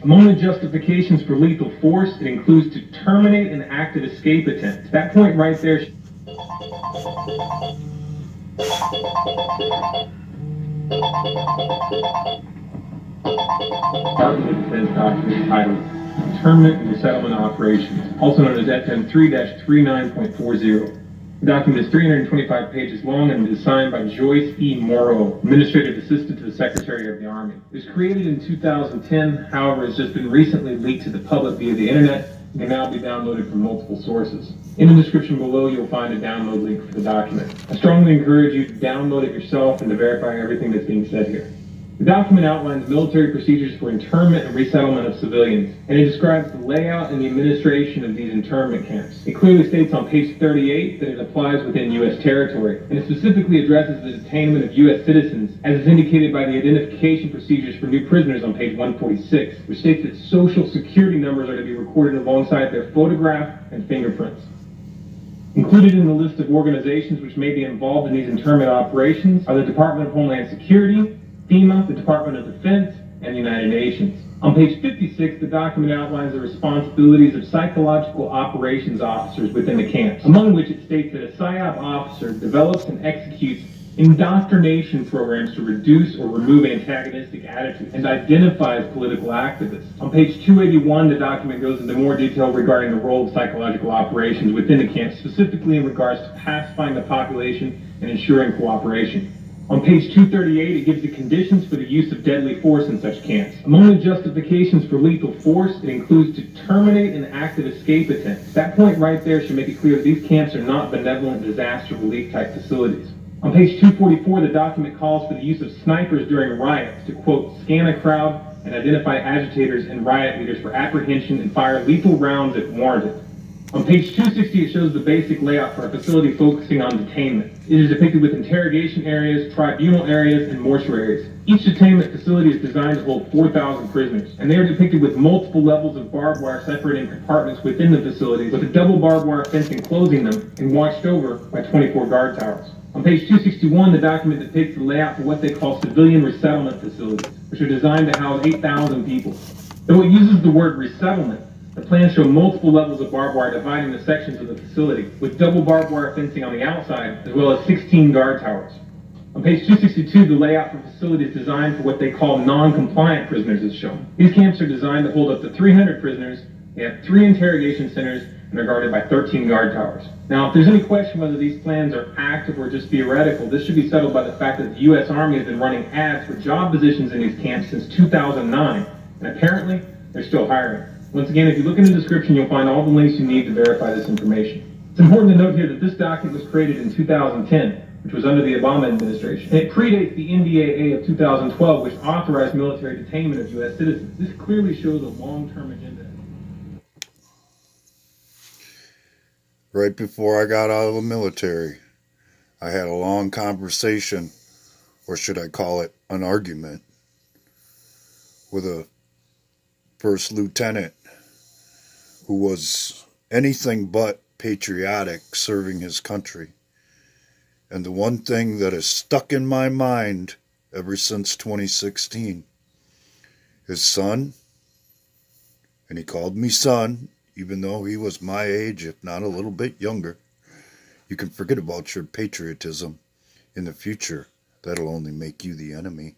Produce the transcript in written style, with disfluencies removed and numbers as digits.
Among the justifications for lethal force, it includes to terminate an active escape attempt. That point right there. Department of Defense document titled Internment and Resettlement Operations, also known as FM 3-39.40. The document is 325 pages long and is signed by Joyce E. Morrow, Administrative Assistant to the Secretary of the Army. It was created in 2010, however, has just been recently leaked to the public via the internet and can now be downloaded from multiple sources. In the description below, you'll find a download link for the document. I strongly encourage you to download it yourself and to verify everything that's being said here. The document outlines military procedures for internment and resettlement of civilians, and it describes the layout and the administration of these internment camps. It clearly states on page 38 that it applies within U.S. territory, and it specifically addresses the detainment of U.S. citizens, as is indicated by the identification procedures for new prisoners on page 146, which states that social security numbers are to be recorded alongside their photograph and fingerprints. Included in the list of organizations which may be involved in these internment operations are the Department of Homeland Security, FEMA, the Department of Defense, and the United Nations. On page 56, the document outlines the responsibilities of psychological operations officers within the camps, among which it states that a PSYOP officer develops and executes indoctrination programs to reduce or remove antagonistic attitudes and identifies political activists. On page 281, the document goes into more detail regarding the role of psychological operations within the camps, specifically in regards to pacifying the population and ensuring cooperation. On page 238, it gives the conditions for the use of deadly force in such camps. Among the justifications for lethal force, it includes to terminate an active escape attempt. That point right there should make it clear that these camps are not benevolent disaster relief type facilities. On page 244, the document calls for the use of snipers during riots to, quote, scan a crowd and identify agitators and riot leaders for apprehension and fire lethal rounds if warranted. On page 260, it shows the basic layout for a facility focusing on detainment. It is depicted with interrogation areas, tribunal areas, and mortuaries. Each detainment facility is designed to hold 4,000 prisoners, and they are depicted with multiple levels of barbed wire separating compartments within the facilities, with a double barbed wire fence enclosing them and watched over by 24 guard towers. On page 261, the document depicts the layout for what they call civilian resettlement facilities, which are designed to house 8,000 people. Though it uses the word resettlement, the plans show multiple levels of barbed wire dividing the sections of the facility, with double barbed wire fencing on the outside, as well as 16 guard towers. On page 262, the layout for facilities designed for what they call non-compliant prisoners is shown. These camps are designed to hold up to 300 prisoners, they have 3 interrogation centers, and are guarded by 13 guard towers. Now, if there's any question whether these plans are active or just theoretical, this should be settled by the fact that the U.S. Army has been running ads for job positions in these camps since 2009, and apparently, they're still hiring. Once again, if you look in the description, you'll find all the links you need to verify this information. It's important to note here that this document was created in 2010, which was under the Obama administration. And it predates the NDAA of 2012, which authorized military detainment of U.S. citizens. This clearly shows a long-term agenda. Right before I got out of the military, I had a long conversation, or should I call it an argument, with a first lieutenant who was anything but patriotic, serving his country. And the one thing that has stuck in my mind ever since 2016, his son, and he called me son, even though he was my age, if not a little bit younger. You can forget about your patriotism in the future. That'll only make you the enemy.